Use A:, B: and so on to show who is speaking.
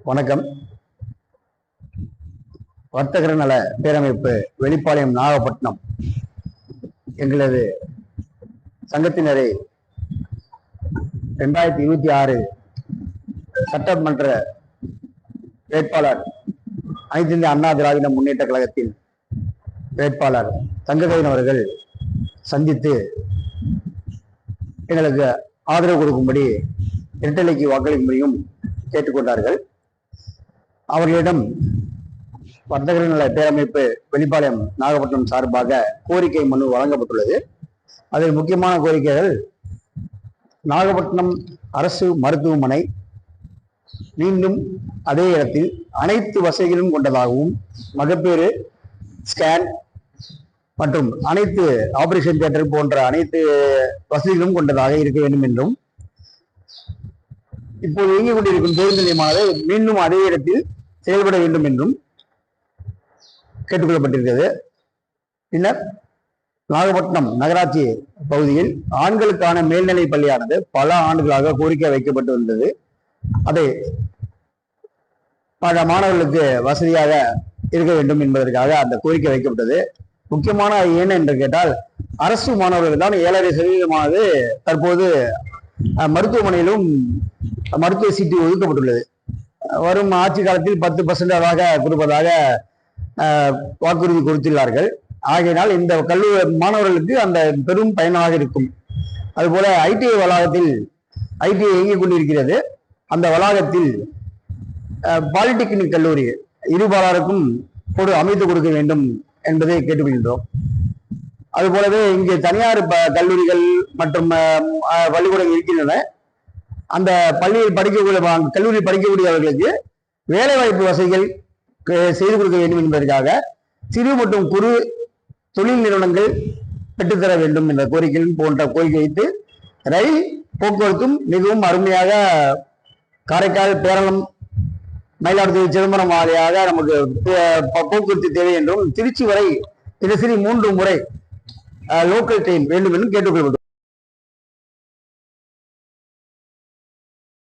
A: வணக்கம். வர்த்தகர் நல பேரமைப்பு வெளிப்பாளையம் நாகப்பட்டினம் எங்களது சங்கத்தினரை 2026 சட்டமன்ற வேட்பாளர் அனைத்து இந்திய அண்ணா திராவிட முன்னேற்ற கழகத்தின் வேட்பாளர் தங்ககையன் அவர்கள் சந்தித்து எங்களுக்கு ஆதரவு கொடுக்கும்படி இரட்டலைக்கு வாக்களிக்கும்படியும் கேட்டுக்கொண்டார்கள். அவர்களிடம் வர்த்தகர் நல பேரமைப்பு வெளிப்பாளையம் நாகப்பட்டினம் சார்பாக கோரிக்கை மனு வழங்கப்பட்டுள்ளது. அதில் முக்கியமான கோரிக்கைகள், நாகப்பட்டினம் அரசு மருத்துவமனை மீண்டும் அதே இடத்தில் அனைத்து வசதிகளும் கொண்டதாகவும், மகப்பேறு, ஸ்கேன் மற்றும் அனைத்து ஆபரேஷன் தியேட்டர் போன்ற அனைத்து வசதிகளும் கொண்டதாக இருக்க வேண்டும் என்றும், இப்போது இயங்கிக் கொண்டிருக்கும் பேருந்து நிலையமானது மீண்டும் அதே இடத்தில் செயல்பட வேண்டும் என்றும் கேட்டுக்கொள்ளப்பட்டிருக்கிறது. பின்னர் நாகப்பட்டினம் நகராட்சி பகுதியில் ஆண்களுக்கான மேல்நிலை பள்ளியானது பல ஆண்டுகளாக கோரிக்கை வைக்கப்பட்டு வந்தது. அதை பல மாணவர்களுக்கு வசதியாக இருக்க வேண்டும் என்பதற்காக அந்த கோரிக்கை வைக்கப்பட்டது. முக்கியமான ஏன் என்று கேட்டால், அரசு மாணவர்கள் தான் 7.5% தற்போது மருத்துவமனையிலும் மருத்துவ சீட்டு ஒதுக்கப்பட்டுள்ளது. வரும் ஆட்சி காலத்தில் 10% கொடுப்பதாக வாக்குறுதி கொடுத்துள்ளார்கள். ஆகையினால் இந்த கல்லூரி மாணவர்களுக்கு அந்த பெரும் பயனாக இருக்கும். அதுபோல ஐடிஐ வளாகத்தில் ஐடிஐ இயங்கிக் கொண்டிருக்கிறது. அந்த வளாகத்தில் பாலிடெக்னிக் கல்லூரி இருபாலருக்கும் அமைத்து கொடுக்க வேண்டும் என்பதை கேட்டுக்கொள்கின்றோம். அதுபோலவே இங்கே தனியார் கல்லூரிகள் மற்றும் பள்ளிக்கூடங்கள் இருக்கின்றன. அந்த பள்ளியில் படிக்கக்கூடிய கல்லூரியில் படிக்கக்கூடியவர்களுக்கு வேலை வாய்ப்பு வசதிகள் செய்து கொடுக்க வேண்டும் என்பதற்காக சிறு மற்றும் குறு தொழில் நிறுவனங்கள் பெற்றுத்தர வேண்டும் என்ற கோரிக்கைகள் போன்ற கோரிக்கை வைத்து, ரயில் போக்குவரத்தும் மிகவும் அருமையாக காரைக்கால், பேரளம், மயிலாடுதுறை, சிதம்பரம் வாரியாக நமக்கு போக்குவரத்து தேவை என்றும், திருச்சி வரை தினசரி 3 முறை லோக்கல் ட்ரெயின் வேண்டும் என்றும் கேட்டுக்கொள்வது.